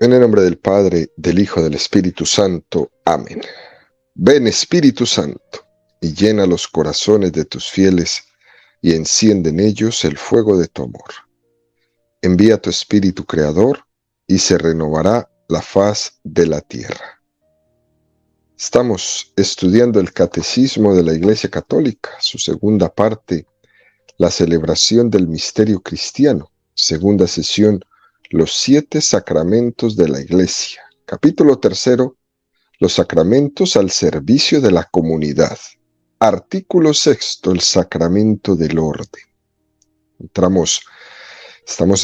En el nombre del Padre, del Hijo, del Espíritu Santo. Amén. Ven, Espíritu Santo, y llena los corazones de tus fieles, y enciende en ellos el fuego de tu amor. Envía tu Espíritu Creador, y se renovará la faz de la tierra. Estamos estudiando el Catecismo de la Iglesia Católica, su segunda parte, la celebración del misterio cristiano, segunda sesión, los 7 sacramentos de la Iglesia. Capítulo 3, los sacramentos al servicio de la comunidad. Artículo 6, el sacramento del orden. Estamos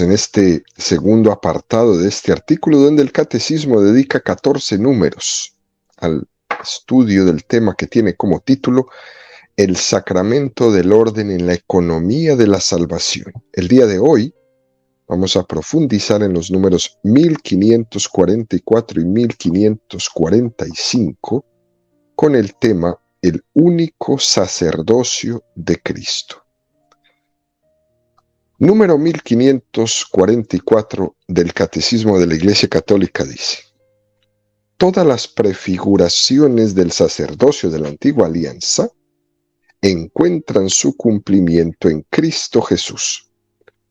en este segundo apartado de este artículo donde el Catecismo dedica 14 números al estudio del tema que tiene como título el sacramento del orden en la economía de la salvación. El día de hoy vamos a profundizar en los números 1544 y 1545 con el tema el único sacerdocio de Cristo. Número 1544 del Catecismo de la Iglesia Católica dice: todas las prefiguraciones del sacerdocio de la antigua alianza encuentran su cumplimiento en Cristo Jesús,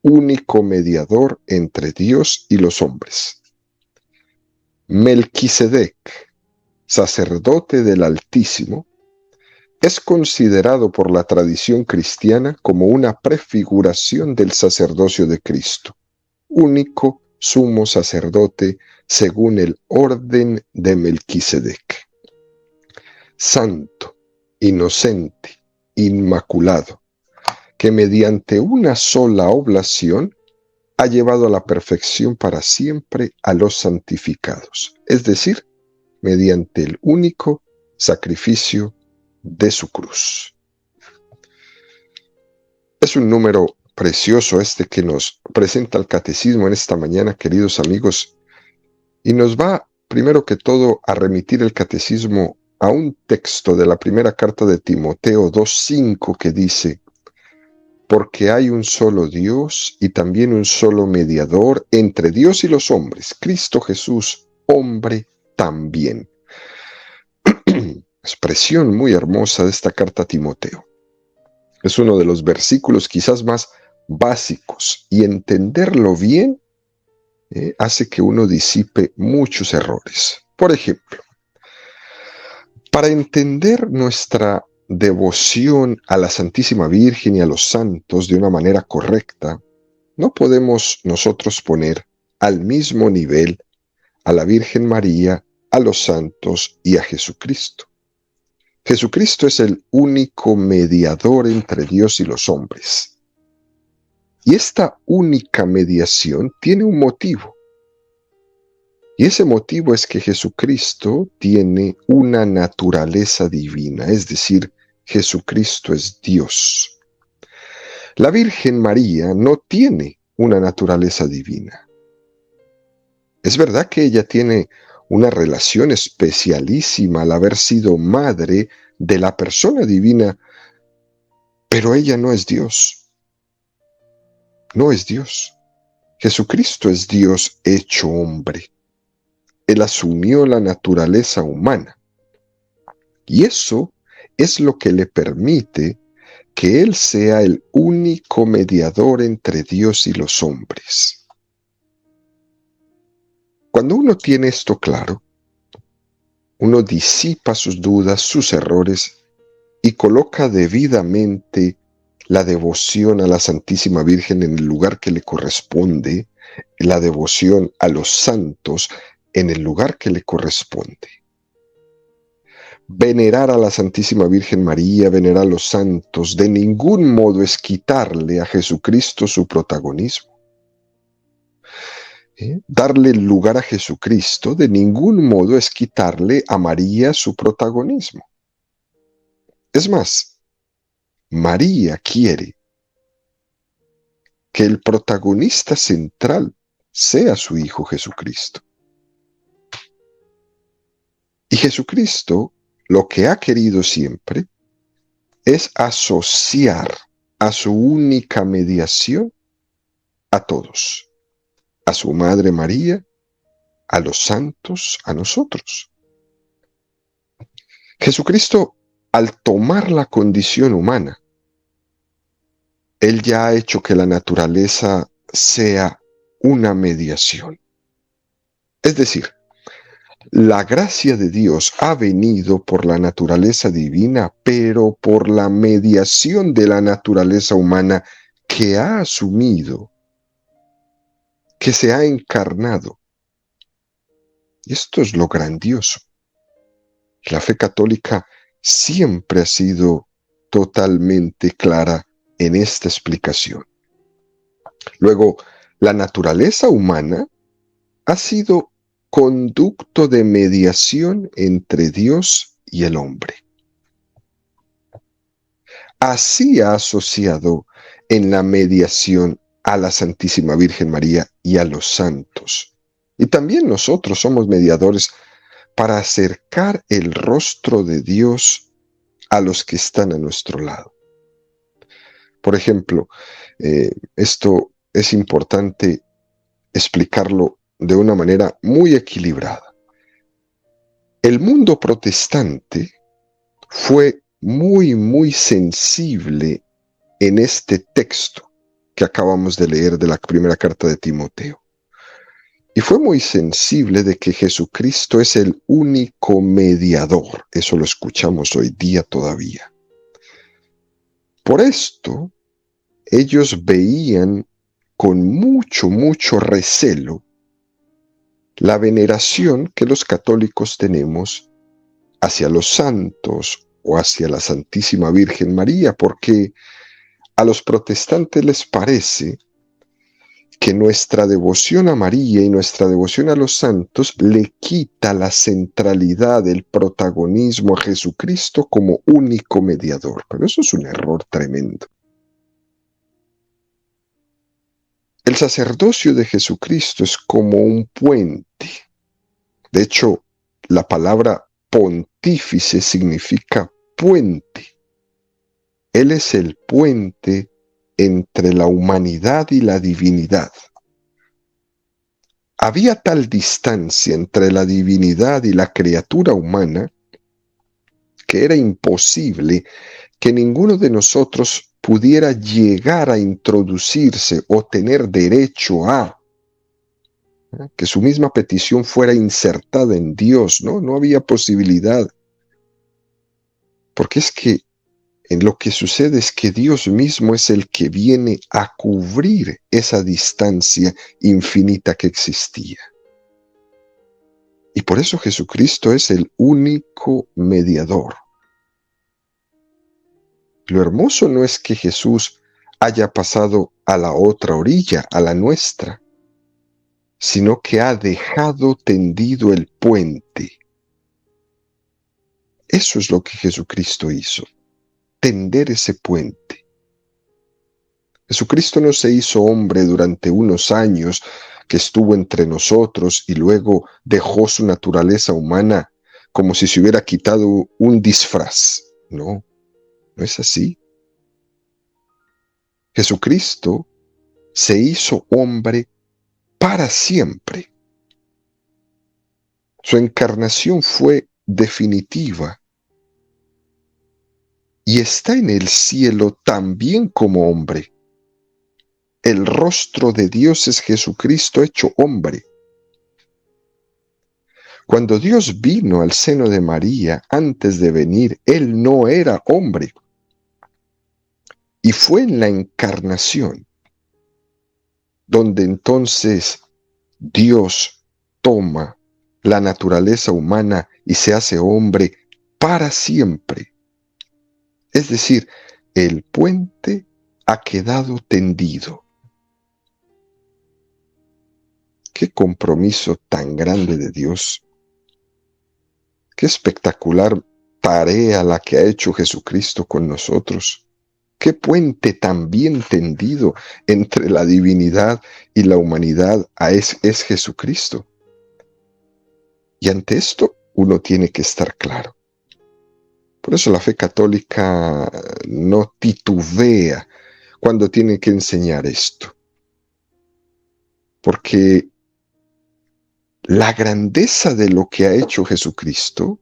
único mediador entre Dios y los hombres. Melquisedec, sacerdote del Altísimo, es considerado por la tradición cristiana como una prefiguración del sacerdocio de Cristo, único sumo sacerdote según el orden de Melquisedec. Santo, inocente, inmaculado, que mediante una sola oblación ha llevado a la perfección para siempre a los santificados, es decir, mediante el único sacrificio de su cruz. Es un número precioso este que nos presenta el Catecismo en esta mañana, queridos amigos, y nos va, primero que todo, a remitir el Catecismo a un texto de la primera carta de Timoteo 2:5 que dice: porque hay un solo Dios y también un solo mediador entre Dios y los hombres, Cristo Jesús, hombre también. Expresión muy hermosa de esta carta a Timoteo. Es uno de los versículos quizás más básicos, y entenderlo bien hace que uno disipe muchos errores. Por ejemplo, para entender nuestra devoción a la Santísima Virgen y a los santos de una manera correcta, no podemos nosotros poner al mismo nivel a la Virgen María, a los santos y a Jesucristo. Jesucristo es el único mediador entre Dios y los hombres. Y esta única mediación tiene un motivo. Y ese motivo es que Jesucristo tiene una naturaleza divina, es decir, Jesucristo es Dios. La Virgen María no tiene una naturaleza divina. Es verdad que ella tiene una relación especialísima al haber sido madre de la persona divina, pero ella no es Dios. No es Dios. Jesucristo es Dios hecho hombre. Él asumió la naturaleza humana. Y eso es lo que le permite que Él sea el único mediador entre Dios y los hombres. Cuando uno tiene esto claro, uno disipa sus dudas, sus errores, y coloca debidamente la devoción a la Santísima Virgen en el lugar que le corresponde, la devoción a los santos en el lugar que le corresponde. Venerar a la Santísima Virgen María, venerar a los santos, de ningún modo es quitarle a Jesucristo su protagonismo. Darle el lugar a Jesucristo de ningún modo es quitarle a María su protagonismo. Es más, María quiere que el protagonista central sea su Hijo Jesucristo. Y Jesucristo lo que ha querido siempre es asociar a su única mediación a todos, a su Madre María a los santos, a nosotros. Jesucristo, al tomar la condición humana, Él ya ha hecho que la naturaleza sea una mediación. Es decir, la gracia de Dios ha venido por la naturaleza divina, pero por la mediación de la naturaleza humana que ha asumido, que se ha encarnado. Y esto es lo grandioso. La fe católica siempre ha sido totalmente clara en esta explicación. Luego, la naturaleza humana ha sido conducto de mediación entre Dios y el hombre. Así ha asociado en la mediación a la Santísima Virgen María y a los santos. Y también nosotros somos mediadores para acercar el rostro de Dios a los que están a nuestro lado. Por ejemplo, esto es importante explicarlo de una manera muy equilibrada. El mundo protestante fue muy sensible en este texto que acabamos de leer de la primera carta de Timoteo. Y fue muy sensible de que Jesucristo es el único mediador. Eso lo escuchamos hoy día todavía. Por esto, ellos veían con mucho recelo la veneración que los católicos tenemos hacia los santos o hacia la Santísima Virgen María, porque a los protestantes les parece que nuestra devoción a María y nuestra devoción a los santos le quita la centralidad, el protagonismo a Jesucristo como único mediador. Pero eso es un error tremendo. El sacerdocio de Jesucristo es como un puente. De hecho, la palabra pontífice significa puente. Él es el puente entre la humanidad y la divinidad. Había tal distancia entre la divinidad y la criatura humana que era imposible que ninguno de nosotros pudiera llegar a introducirse o tener derecho a que su misma petición fuera insertada en Dios, ¿no? No había posibilidad. Porque es que lo que sucede es que Dios mismo es el que viene a cubrir esa distancia infinita que existía. Y por eso Jesucristo es el único mediador. Lo hermoso no es que Jesús haya pasado a la otra orilla, a la nuestra, sino que ha dejado tendido el puente. Eso es lo que Jesucristo hizo, tender ese puente. Jesucristo no se hizo hombre durante unos años que estuvo entre nosotros y luego dejó su naturaleza humana como si se hubiera quitado un disfraz. No, no es así. Jesucristo se hizo hombre para siempre. Su encarnación fue definitiva y está en el cielo también como hombre. El rostro de Dios es Jesucristo hecho hombre. Cuando Dios vino al seno de María, antes de venir, Él no era hombre. Y fue en la encarnación donde entonces Dios toma la naturaleza humana y se hace hombre para siempre. Es decir, el puente ha quedado tendido. Qué compromiso tan grande de Dios. Qué espectacular tarea la que ha hecho Jesucristo con nosotros. Qué puente tan bien tendido entre la divinidad y la humanidad es Jesucristo. Y ante esto uno tiene que estar claro. Por eso la fe católica no titubea cuando tiene que enseñar esto. Porque la grandeza de lo que ha hecho Jesucristo,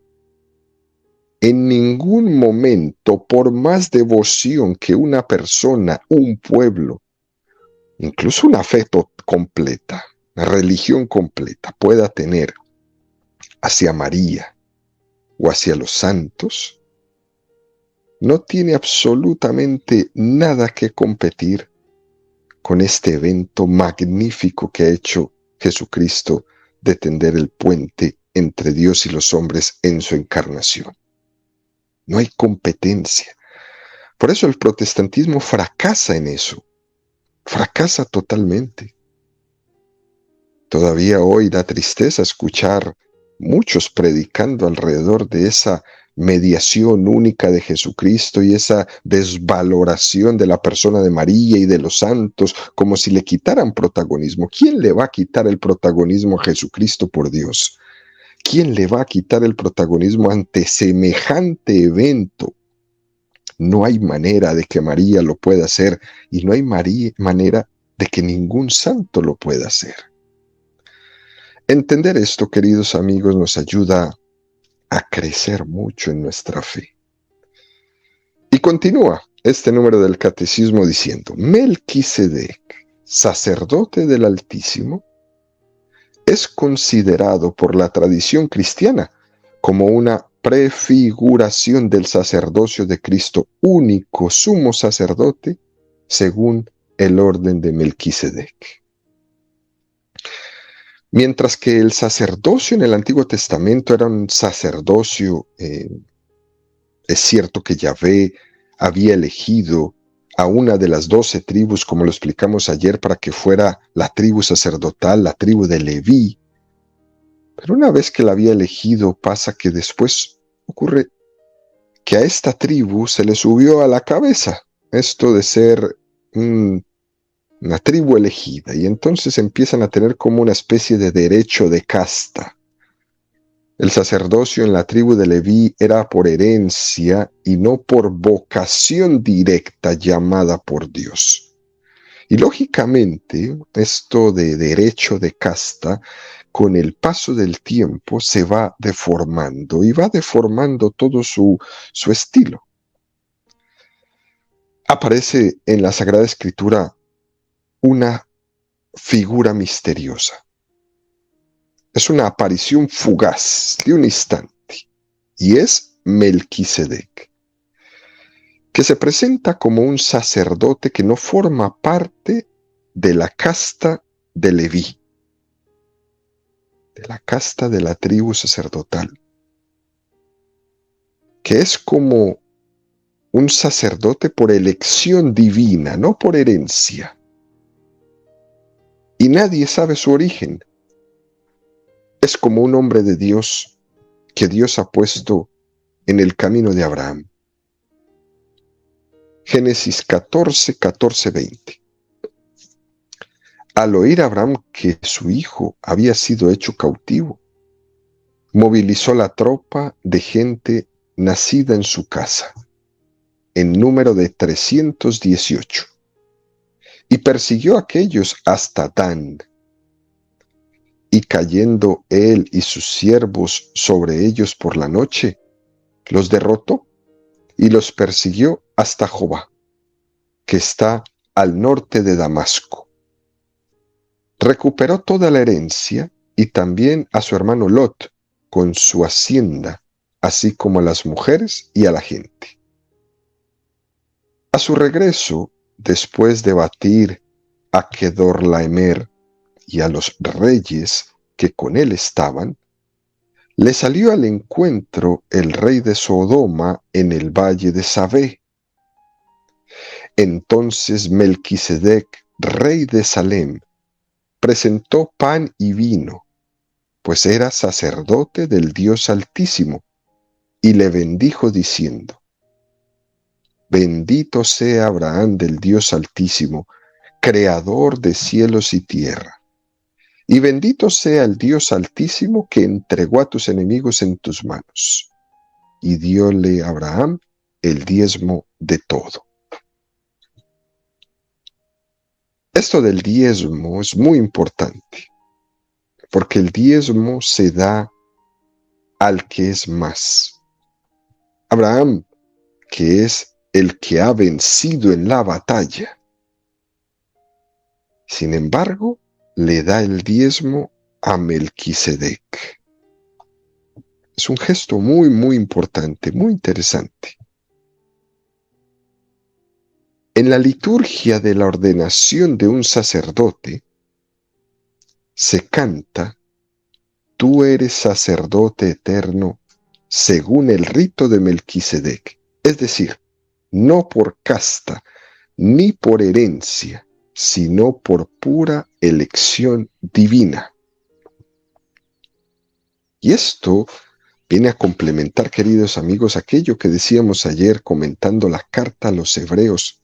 en ningún momento, por más devoción que una persona, un pueblo, incluso una fe completa, una religión completa pueda tener hacia María o hacia los santos, no tiene absolutamente nada que competir con este evento magnífico que ha hecho Jesucristo de tender el puente entre Dios y los hombres en su encarnación. No hay competencia. Por eso el protestantismo fracasa en eso. Fracasa totalmente. Todavía hoy da tristeza escuchar muchos predicando alrededor de esa mediación única de Jesucristo y esa desvaloración de la persona de María y de los santos, como si le quitaran protagonismo. ¿Quién le va a quitar el protagonismo a Jesucristo, por Dios? ¿Quién le va a quitar el protagonismo ante semejante evento? No hay manera de que María lo pueda hacer y no hay manera de que ningún santo lo pueda hacer. Entender esto, queridos amigos, nos ayuda a crecer mucho en nuestra fe. Y continúa este número del catecismo diciendo: Melquisedec, sacerdote del Altísimo, es considerado por la tradición cristiana como una prefiguración del sacerdocio de Cristo, único sumo sacerdote, según el orden de Melquisedec. Mientras que el sacerdocio en el Antiguo Testamento era un sacerdocio, es cierto que Yahvé había elegido a una de las 12 tribus, como lo explicamos ayer, para que fuera la tribu sacerdotal, la tribu de Leví. Pero una vez que la había elegido, pasa que después ocurre que a esta tribu se le subió a la cabeza esto de ser una tribu elegida, y entonces empiezan a tener como una especie de derecho de casta. El sacerdocio en la tribu de Leví era por herencia y no por vocación directa llamada por Dios. Y lógicamente, esto de derecho de casta, con el paso del tiempo se va deformando y va deformando todo su estilo. Aparece en la Sagrada Escritura una figura misteriosa. Es una aparición fugaz de un instante, y es Melquisedec, que se presenta como un sacerdote que no forma parte de la casta de Leví, de la casta de la tribu sacerdotal, que es como un sacerdote por elección divina, no por herencia. Y nadie sabe su origen. Es como un hombre de Dios que Dios ha puesto en el camino de Abraham. Génesis 14, 14, 20. Al oír Abraham que su hijo había sido hecho cautivo, movilizó la tropa de gente nacida en su casa, en número de 318, y persiguió a aquellos hasta Dan. Y cayendo él y sus siervos sobre ellos por la noche, los derrotó y los persiguió hasta Jobá, que está al norte de Damasco. Recuperó toda la herencia y también a su hermano Lot con su hacienda, así como a las mujeres y a la gente. A su regreso, después de batir a Kedorlaomer y a los reyes que con él estaban, le salió al encuentro el rey de Sodoma en el valle de Savé. Entonces Melquisedec, rey de Salem, presentó pan y vino, pues era sacerdote del Dios Altísimo, y le bendijo diciendo: Bendito sea Abraham del Dios Altísimo, creador de cielos y tierra. Y bendito sea el Dios Altísimo que entregó a tus enemigos en tus manos. Y dióle a Abraham el diezmo de todo. Esto del diezmo es muy importante, porque el diezmo se da al que es más. Abraham, que es el que ha vencido en la batalla, sin embargo, le da el diezmo a Melquisedec. Es un gesto muy, muy importante, muy interesante. En la liturgia de la ordenación de un sacerdote, se canta: Tú eres sacerdote eterno según el rito de Melquisedec. Es decir, no por casta ni por herencia, sino por pura elección divina. Y esto viene a complementar, queridos amigos, aquello que decíamos ayer comentando la carta a los Hebreos,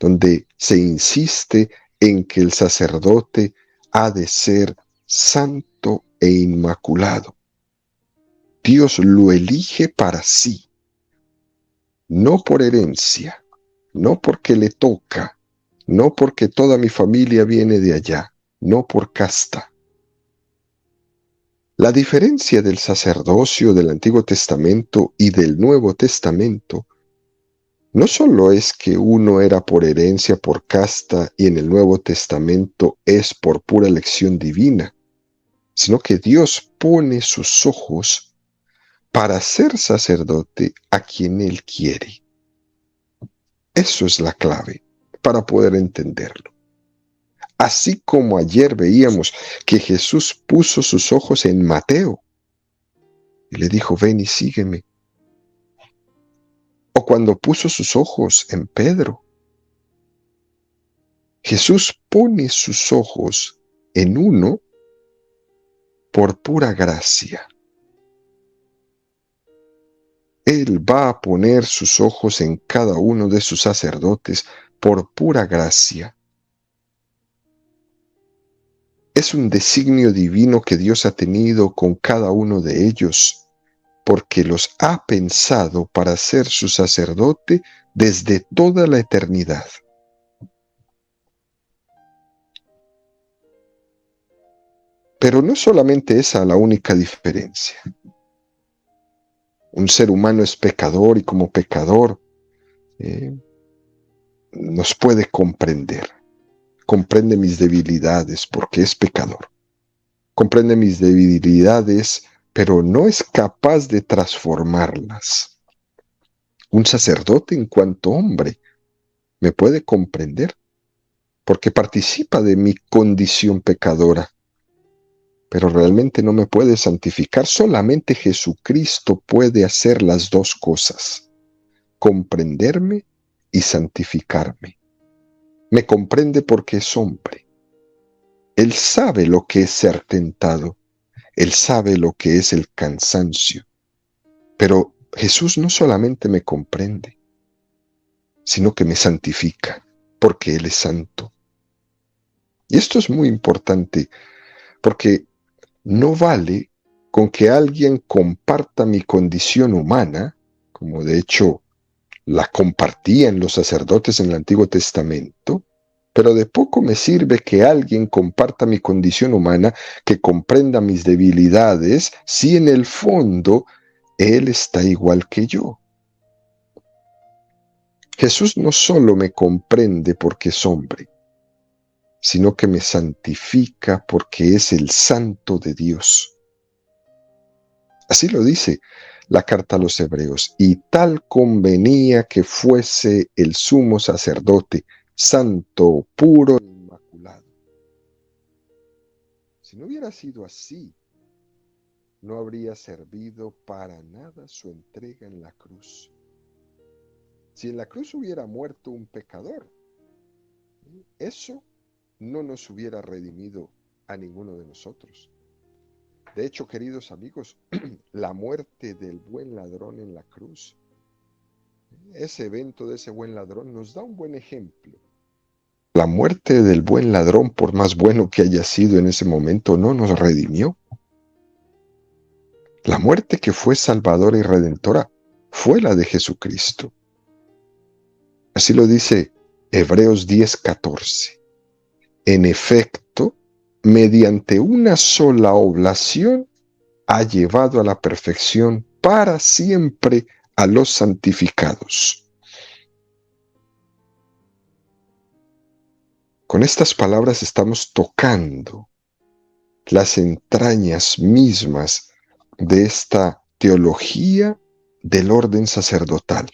donde se insiste en que el sacerdote ha de ser santo e inmaculado. Dios lo elige para sí, no por herencia, no porque le toca, no porque toda mi familia viene de allá, no por casta. La diferencia del sacerdocio del Antiguo Testamento y del Nuevo Testamento no solo es que uno era por herencia, por casta, y en el Nuevo Testamento es por pura elección divina, sino que Dios pone sus ojos para ser sacerdote a quien Él quiere. Eso es la clave para poder entenderlo. Así como ayer veíamos que Jesús puso sus ojos en Mateo y le dijo: ven y sígueme. O cuando puso sus ojos en Pedro. Jesús pone sus ojos en uno por pura gracia. Él va a poner sus ojos en cada uno de sus sacerdotes por pura gracia. Es un designio divino que Dios ha tenido con cada uno de ellos, porque los ha pensado para ser su sacerdote desde toda la eternidad. Pero no solamente esa la única diferencia. Un ser humano es pecador y como pecador nos puede comprender. Comprende mis debilidades porque es pecador. Comprende mis debilidades, pero no es capaz de transformarlas. Un sacerdote, en cuanto hombre, me puede comprender porque participa de mi condición pecadora, pero realmente no me puede santificar. Solamente Jesucristo puede hacer las dos cosas: comprenderme y santificarme. Me comprende porque es hombre. Él sabe lo que es ser tentado. Él sabe lo que es el cansancio. Pero Jesús no solamente me comprende, sino que me santifica, porque Él es santo. Y esto es muy importante, porque no vale con que alguien comparta mi condición humana, como de hecho la compartían los sacerdotes en el Antiguo Testamento, pero de poco me sirve que alguien comparta mi condición humana, que comprenda mis debilidades, si en el fondo Él está igual que yo. Jesús no solo me comprende porque es hombre, sino que me santifica porque es el Santo de Dios. Así lo dice la carta a los Hebreos: y tal convenía que fuese el sumo sacerdote, santo, puro e inmaculado. Si no hubiera sido así, no habría servido para nada su entrega en la cruz. Si en la cruz hubiera muerto un pecador, eso no nos hubiera redimido a ninguno de nosotros. De hecho, queridos amigos, la muerte del buen ladrón en la cruz, ese evento de ese buen ladrón nos da un buen ejemplo. La muerte del buen ladrón, por más bueno que haya sido en ese momento, no nos redimió. La muerte que fue salvadora y redentora fue la de Jesucristo. Así lo dice Hebreos 10:14. En efecto, mediante una sola oblación, ha llevado a la perfección para siempre a los santificados. Con estas palabras estamos tocando las entrañas mismas de esta teología del orden sacerdotal.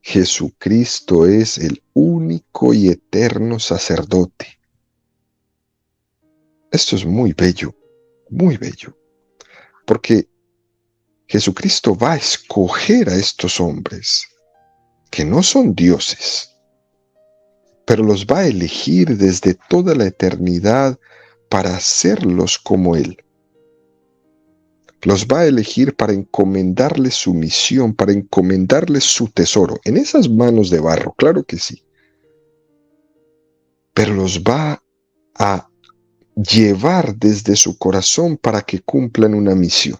Jesucristo es el único y eterno sacerdote. Esto es muy bello, porque Jesucristo va a escoger a estos hombres, que no son dioses, pero los va a elegir desde toda la eternidad para hacerlos como Él. Los va a elegir para encomendarles su misión, para encomendarles su tesoro, en esas manos de barro, claro que sí. Pero los va a llevar desde su corazón para que cumplan una misión.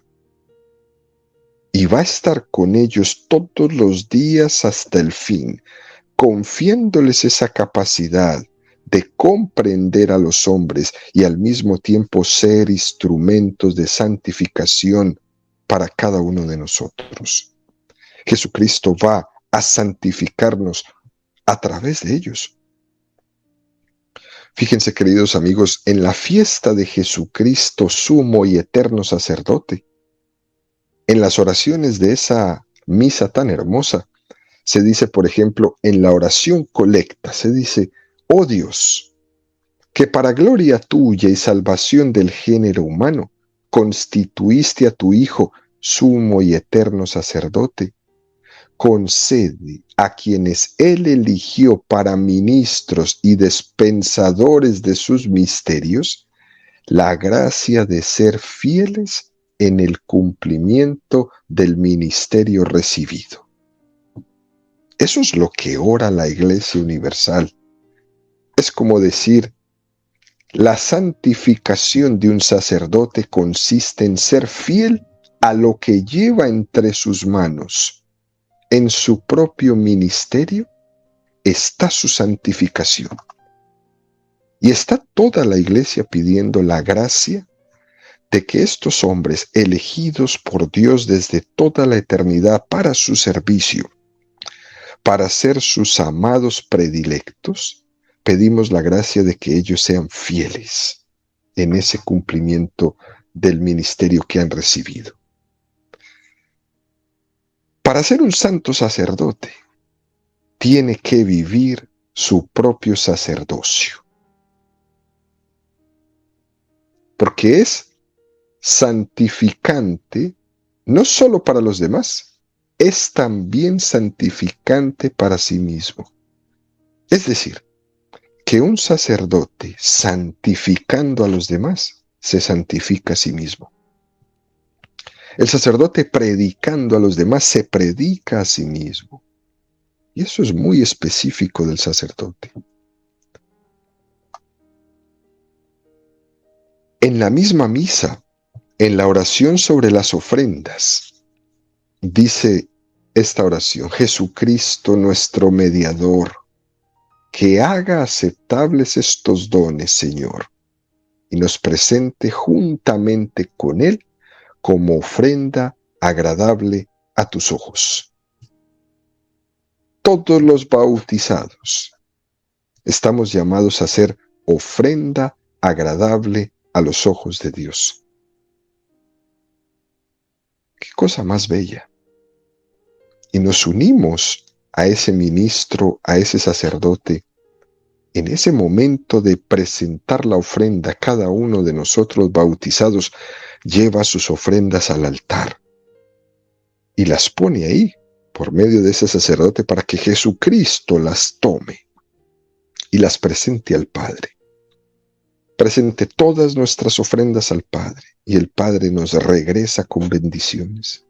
Y va a estar con ellos todos los días hasta el fin, confiándoles esa capacidad de comprender a los hombres y al mismo tiempo ser instrumentos de santificación para cada uno de nosotros. Jesucristo va a santificarnos a través de ellos. Fíjense, queridos amigos, en la fiesta de Jesucristo, sumo y eterno sacerdote, en las oraciones de esa misa tan hermosa, se dice, por ejemplo, en la oración colecta, se dice: oh Dios, que para gloria tuya y salvación del género humano, constituiste a tu Hijo sumo y eterno sacerdote, concede a quienes Él eligió para ministros y dispensadores de sus misterios, la gracia de ser fieles en el cumplimiento del ministerio recibido. Eso es lo que ora la Iglesia Universal. Es como decir, la santificación de un sacerdote consiste en ser fiel a lo que lleva entre sus manos. En su propio ministerio está su santificación. Y está toda la Iglesia pidiendo la gracia de que estos hombres, elegidos por Dios desde toda la eternidad para su servicio, para ser sus amados predilectos, pedimos la gracia de que ellos sean fieles en ese cumplimiento del ministerio que han recibido. Para ser un santo sacerdote, tiene que vivir su propio sacerdocio, porque es santificante no solo para los demás, es también santificante para sí mismo. Es decir, que un sacerdote, santificando a los demás, se santifica a sí mismo. El sacerdote, predicando a los demás, se predica a sí mismo. Y eso es muy específico del sacerdote. En la misma misa, en la oración sobre las ofrendas, dice esta oración: Jesucristo, nuestro mediador, que haga aceptables estos dones, Señor, y nos presente juntamente con Él como ofrenda agradable a tus ojos. Todos los bautizados estamos llamados a ser ofrenda agradable a los ojos de Dios. ¡Qué cosa más bella! Y nos unimos a ese ministro, a ese sacerdote, en ese momento de presentar la ofrenda. Cada uno de nosotros bautizados lleva sus ofrendas al altar y las pone ahí por medio de ese sacerdote para que Jesucristo las tome y las presente al Padre. Presente todas nuestras ofrendas al Padre y el Padre nos regresa con bendiciones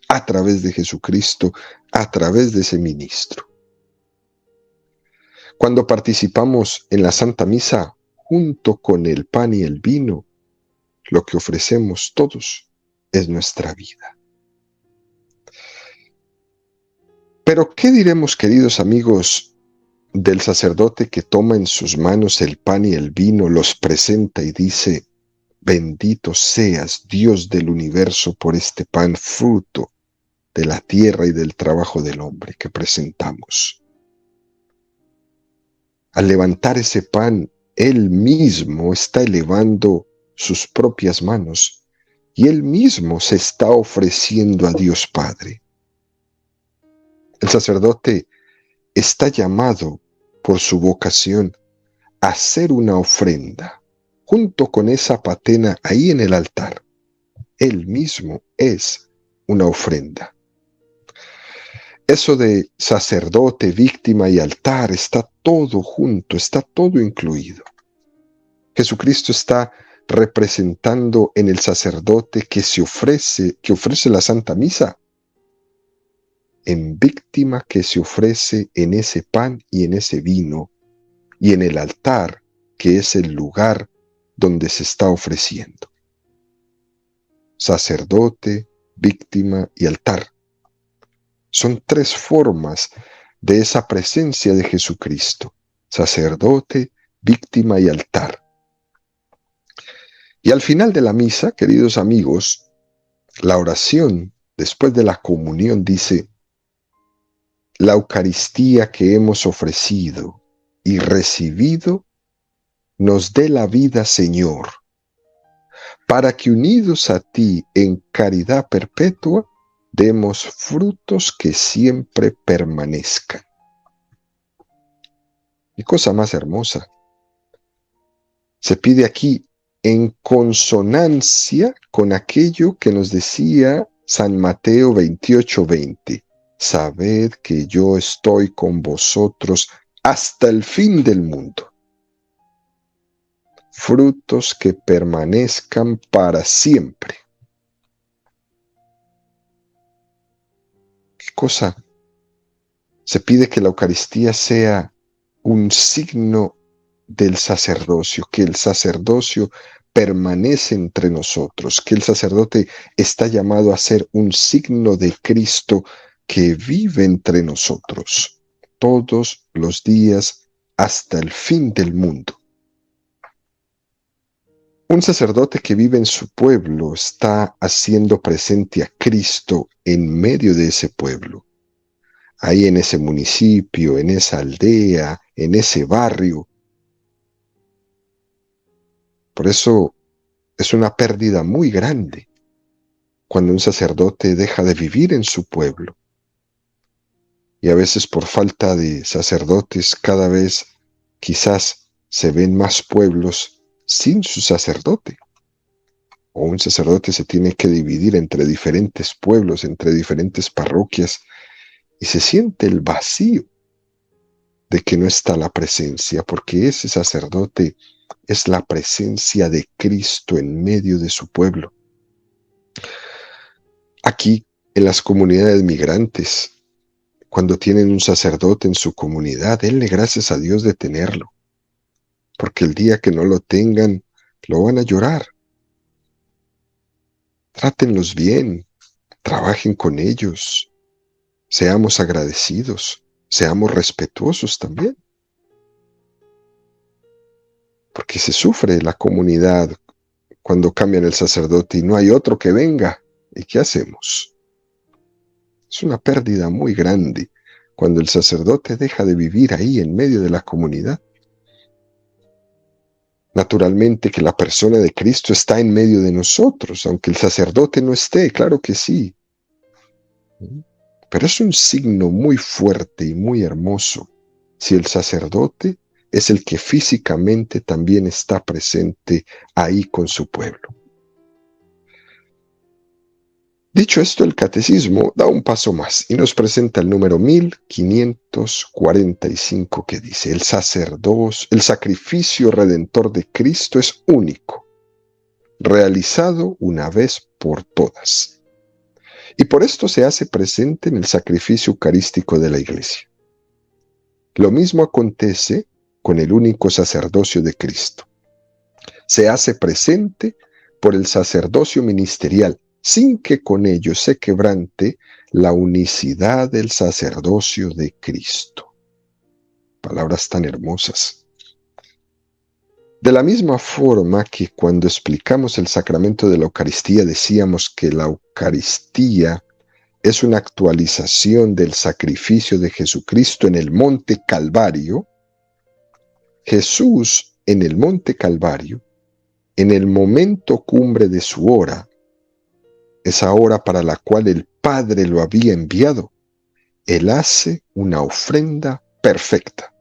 a través de Jesucristo, a través de ese ministro. Cuando participamos en la Santa Misa junto con el pan y el vino, lo que ofrecemos todos es nuestra vida. Pero, ¿qué diremos, queridos amigos, del sacerdote que toma en sus manos el pan y el vino, los presenta y dice: bendito seas, Dios del universo, por este pan, fruto de la tierra y del trabajo del hombre que presentamos. Al levantar ese pan, él mismo está elevando sus propias manos y él mismo se está ofreciendo a Dios Padre. El sacerdote está llamado por su vocación a hacer una ofrenda junto con esa patena ahí en el altar. Él mismo es una ofrenda. Eso de sacerdote, víctima y altar está todo junto, está todo incluido. Jesucristo está representando en el sacerdote que ofrece la Santa Misa, en víctima que se ofrece en ese pan y en ese vino, y en el altar, que es el lugar donde se está ofreciendo. Sacerdote, víctima y altar. Son tres formas de esa presencia de Jesucristo: sacerdote, víctima y altar. Y al final de la misa, queridos amigos, la oración después de la comunión dice: la Eucaristía que hemos ofrecido y recibido nos dé la vida, Señor, para que unidos a ti en caridad perpetua, demos frutos que siempre permanezcan. Qué cosa más hermosa. Se pide aquí en consonancia con aquello que nos decía San Mateo 28:20. Sabed que yo estoy con vosotros hasta el fin del mundo. Frutos que permanezcan para siempre. ¿Qué cosa? Se pide que la Eucaristía sea un signo del sacerdocio, que el sacerdocio permanece entre nosotros, que el sacerdote está llamado a ser un signo de Cristo que vive entre nosotros todos los días hasta el fin del mundo. Un sacerdote que vive en su pueblo está haciendo presente a Cristo en medio de ese pueblo, ahí en ese municipio, en esa aldea, en ese barrio. Por eso es una pérdida muy grande cuando un sacerdote deja de vivir en su pueblo. Y a veces por falta de sacerdotes cada vez quizás se ven más pueblos sin su sacerdote. O un sacerdote se tiene que dividir entre diferentes pueblos, entre diferentes parroquias, y se siente el vacío de que no está la presencia, porque ese sacerdote es la presencia de Cristo en medio de su pueblo. Aquí, en las comunidades migrantes, cuando tienen un sacerdote en su comunidad, denle gracias a Dios de tenerlo, porque el día que no lo tengan, lo van a llorar. Trátenlos bien, trabajen con ellos, seamos agradecidos, seamos respetuosos también. Porque se sufre la comunidad cuando cambian el sacerdote y no hay otro que venga. ¿Y qué hacemos? Es una pérdida muy grande cuando el sacerdote deja de vivir ahí en medio de la comunidad. Naturalmente que la persona de Cristo está en medio de nosotros, aunque el sacerdote no esté, claro que sí. Pero es un signo muy fuerte y muy hermoso si el sacerdote es el que físicamente también está presente ahí con su pueblo. Dicho esto, el catecismo da un paso más y nos presenta el número 1545 que dice: el sacrificio redentor de Cristo es único, realizado una vez por todas. Y por esto se hace presente en el sacrificio eucarístico de la Iglesia. Lo mismo acontece con el único sacerdocio de Cristo. Se hace presente por el sacerdocio ministerial, sin que con ello se quebrante la unicidad del sacerdocio de Cristo. palabras tan hermosas. De la misma forma que cuando explicamos el sacramento de la Eucaristía decíamos que la Eucaristía es una actualización del sacrificio de Jesucristo en el Monte Calvario, Jesús en el Monte Calvario, en el momento cumbre de su hora, esa hora para la cual el Padre lo había enviado, Él hace una ofrenda perfecta.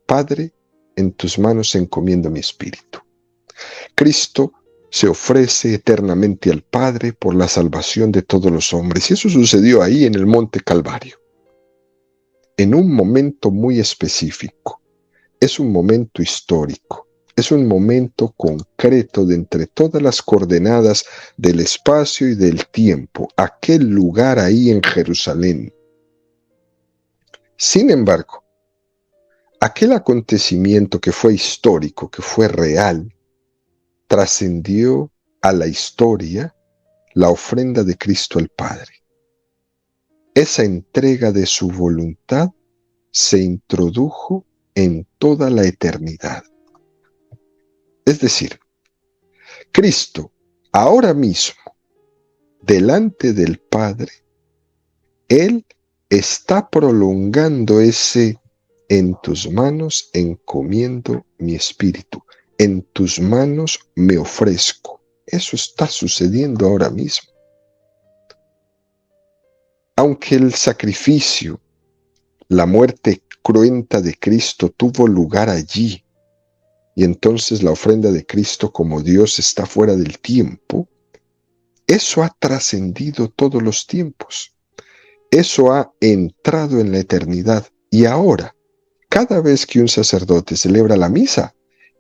Padre, en tus manos encomiendo mi espíritu. Cristo se ofrece eternamente al Padre por la salvación de todos los hombres. Y eso sucedió ahí en el Monte Calvario, en un momento muy específico. Es un momento histórico. Es un momento concreto de entre todas las coordenadas del espacio y del tiempo, aquel lugar ahí en Jerusalén. Sin embargo, aquel acontecimiento que fue histórico, que fue real, trascendió a la historia la ofrenda de Cristo al Padre. Esa entrega de su voluntad se introdujo en toda la eternidad. Es decir, Cristo, ahora mismo, delante del Padre, Él está prolongando ese en tus manos encomiendo mi espíritu, en tus manos me ofrezco. Eso está sucediendo ahora mismo. Aunque el sacrificio, la muerte cruenta de Cristo tuvo lugar allí, y entonces la ofrenda de Cristo como Dios está fuera del tiempo, eso ha trascendido todos los tiempos. Eso ha entrado en la eternidad. Y ahora, cada vez que un sacerdote celebra la misa,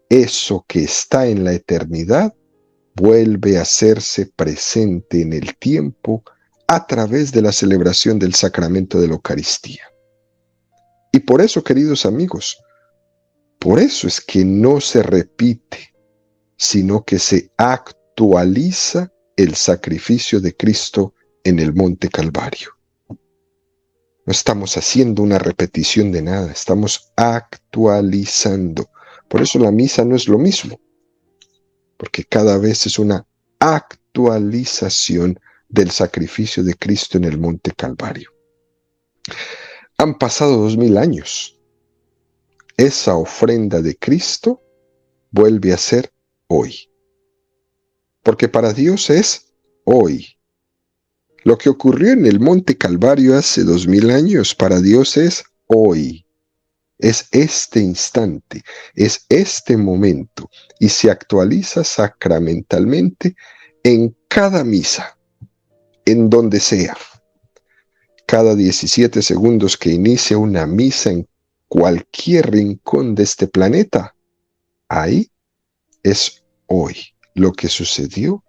eso que está en la eternidad vuelve a hacerse presente en el tiempo a través de la celebración del sacramento de la Eucaristía. Y por eso, queridos amigos, por eso es que no se repite, sino que se actualiza el sacrificio de Cristo en el Monte Calvario. No estamos haciendo una repetición de nada, estamos actualizando. Por eso la misa no es lo mismo, porque cada vez es una actualización del sacrificio de Cristo en el Monte Calvario. Han pasado 2000 años. Esa ofrenda de Cristo vuelve a ser hoy. Porque para Dios es hoy. Lo que ocurrió en el Monte Calvario hace 2000 años, para Dios es hoy. Es este instante, es este momento. Y se actualiza sacramentalmente en cada misa, en donde sea. Cada 17 segundos que inicia una misa en cualquier rincón de este planeta, ahí es hoy. Lo que sucedió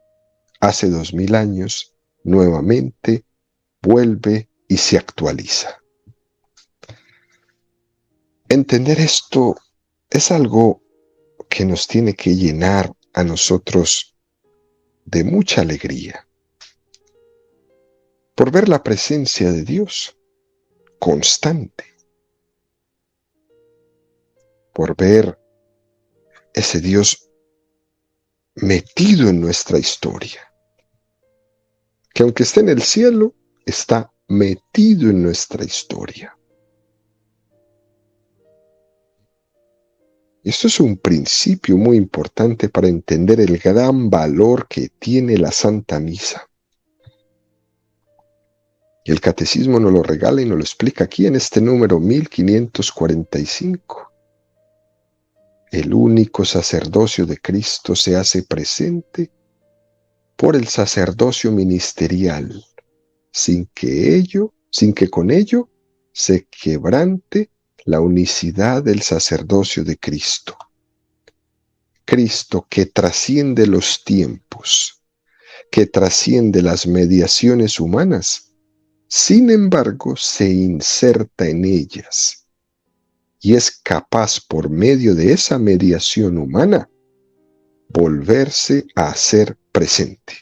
hace 2000 años, nuevamente vuelve y se actualiza. Entender esto es algo que nos tiene que llenar a nosotros de mucha alegría, por ver la presencia de Dios constante, por ver ese Dios metido en nuestra historia, que aunque esté en el cielo, está metido en nuestra historia. Y esto es un principio muy importante para entender el gran valor que tiene la Santa Misa. Y el Catecismo nos lo regala y nos lo explica aquí en este número 1545. El único sacerdocio de Cristo se hace presente por el sacerdocio ministerial, sin que con ello se quebrante la unicidad del sacerdocio de Cristo. Cristo que trasciende los tiempos, que trasciende las mediaciones humanas, sin embargo se inserta en ellas y es capaz por medio de esa mediación humana volverse a hacer presente.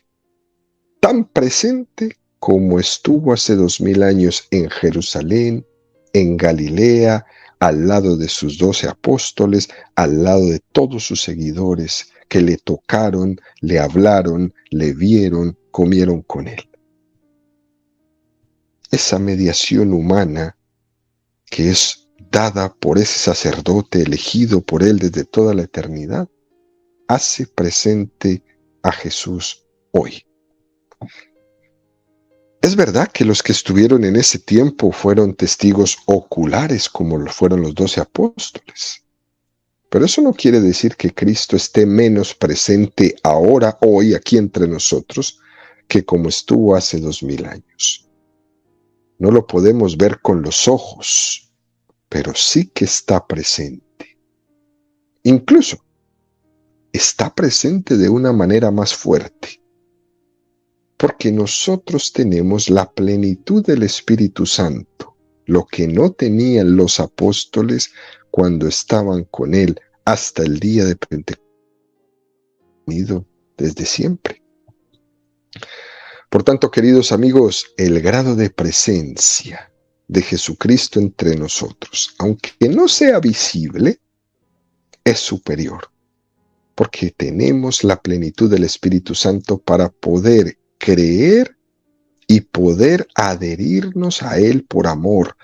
Tan presente como estuvo hace 2000 años en Jerusalén, en Galilea, al lado de sus 12 apóstoles, al lado de todos sus seguidores que le tocaron, le hablaron, le vieron, comieron con él. Esa mediación humana que es dada por ese sacerdote elegido por él desde toda la eternidad, hace presente a Jesús hoy. Es verdad que los que estuvieron en ese tiempo fueron testigos oculares como lo fueron los 12 apóstoles. Pero eso no quiere decir que Cristo esté menos presente ahora, hoy, aquí entre nosotros, que como estuvo hace 2000 años. No lo podemos ver con los ojos, pero sí que está presente. Incluso está presente de una manera más fuerte, porque nosotros tenemos la plenitud del Espíritu Santo, lo que no tenían los apóstoles cuando estaban con él hasta el día de Pentecostés, desde siempre. Por tanto, queridos amigos, el grado de presencia de Jesucristo entre nosotros, aunque no sea visible, es superior, porque tenemos la plenitud del Espíritu Santo para poder creer y poder adherirnos a Él por amor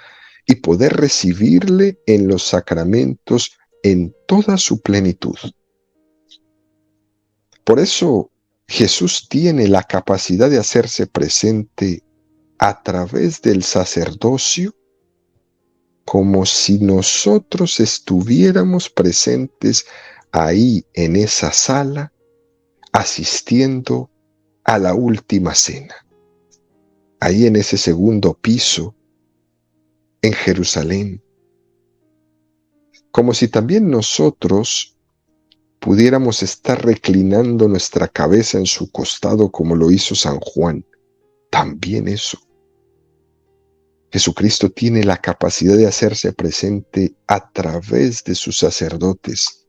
y poder recibirle en los sacramentos en toda su plenitud. Por eso Jesús tiene la capacidad de hacerse presente a través del sacerdocio, como si nosotros estuviéramos presentes ahí en esa sala, asistiendo a la última cena, ahí en ese segundo piso, en Jerusalén, como si también nosotros pudiéramos estar reclinando nuestra cabeza en su costado como lo hizo San Juan. También eso. Jesucristo tiene la capacidad de hacerse presente a través de sus sacerdotes.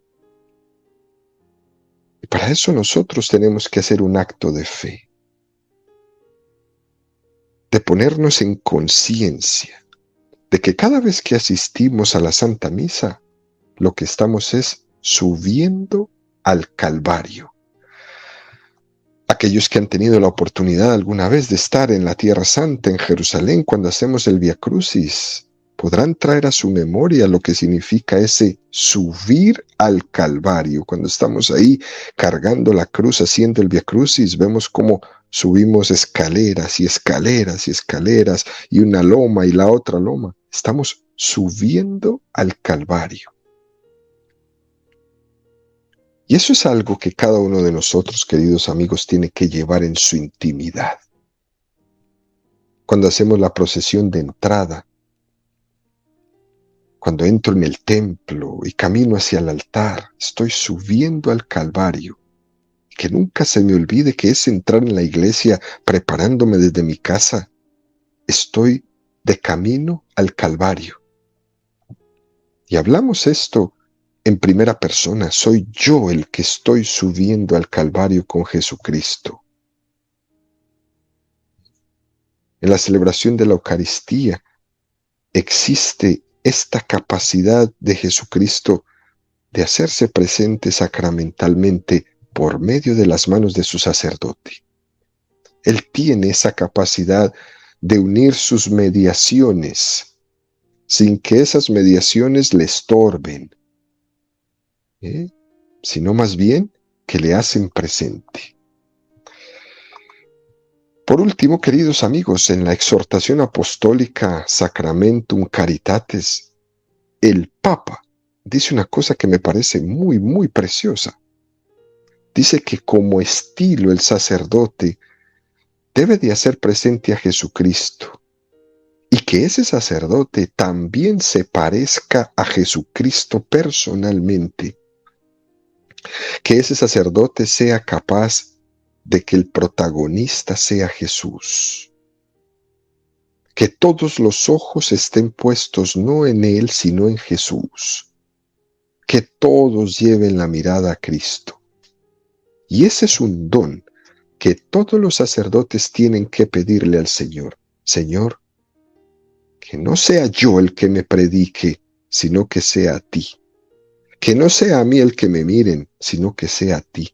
Y para eso nosotros tenemos que hacer un acto de fe, de ponernos en conciencia de que cada vez que asistimos a la Santa Misa, lo que estamos es subiendo al Calvario. Aquellos que han tenido la oportunidad alguna vez de estar en la Tierra Santa, en Jerusalén, cuando hacemos el Vía Crucis, podrán traer a su memoria lo que significa ese subir al Calvario. Cuando estamos ahí cargando la cruz, haciendo el Vía Crucis, vemos cómo subimos escaleras y escaleras y escaleras, y una loma y la otra loma. Estamos subiendo al Calvario. Y eso es algo que cada uno de nosotros, queridos amigos, tiene que llevar en su intimidad. Cuando hacemos la procesión de entrada, cuando entro en el templo y camino hacia el altar, estoy subiendo al Calvario. Que nunca se me olvide que es entrar en la iglesia preparándome desde mi casa. Estoy de camino al Calvario. Y hablamos esto en primera persona, soy yo el que estoy subiendo al Calvario con Jesucristo. En la celebración de la Eucaristía existe esta capacidad de Jesucristo de hacerse presente sacramentalmente por medio de las manos de su sacerdote. Él tiene esa capacidad de unir sus mediaciones sin que esas mediaciones le estorben, sino más bien que le hacen presente. Por último, queridos amigos, en la exhortación apostólica Sacramentum Caritatis, el Papa dice una cosa que me parece muy, muy preciosa. Dice que como estilo el sacerdote debe de hacer presente a Jesucristo y que ese sacerdote también se parezca a Jesucristo personalmente. Que ese sacerdote sea capaz de que el protagonista sea Jesús. Que todos los ojos estén puestos no en Él, sino en Jesús. Que todos lleven la mirada a Cristo. Y ese es un don que todos los sacerdotes tienen que pedirle al Señor. Señor, que no sea yo el que me predique, sino que sea a ti. Que no sea a mí el que me miren, sino que sea a ti.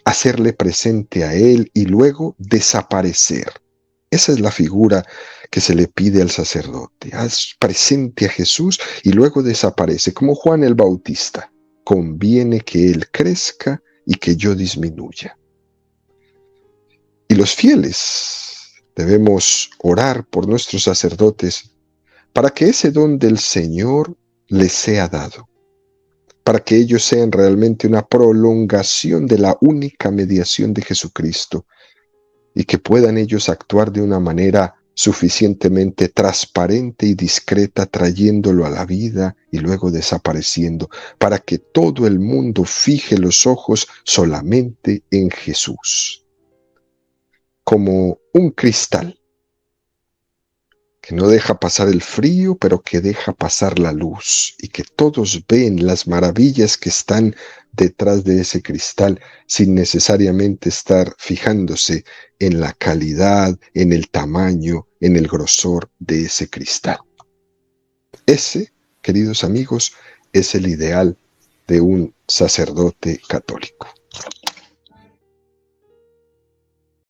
Hacerle presente a él y luego desaparecer. Esa es la figura que se le pide al sacerdote. Haz presente a Jesús y luego desaparece, como Juan el Bautista. Conviene que él crezca y que yo disminuya. Y los fieles debemos orar por nuestros sacerdotes para que ese don del Señor les sea dado, para que ellos sean realmente una prolongación de la única mediación de Jesucristo y que puedan ellos actuar de una manera suficientemente transparente y discreta, trayéndolo a la vida y luego desapareciendo, para que todo el mundo fije los ojos solamente en Jesús, como un cristal que no deja pasar el frío, pero que deja pasar la luz, y que todos ven las maravillas que están detrás de ese cristal, sin necesariamente estar fijándose en la calidad, en el tamaño, en el grosor de ese cristal. Ese, queridos amigos, es el ideal de un sacerdote católico.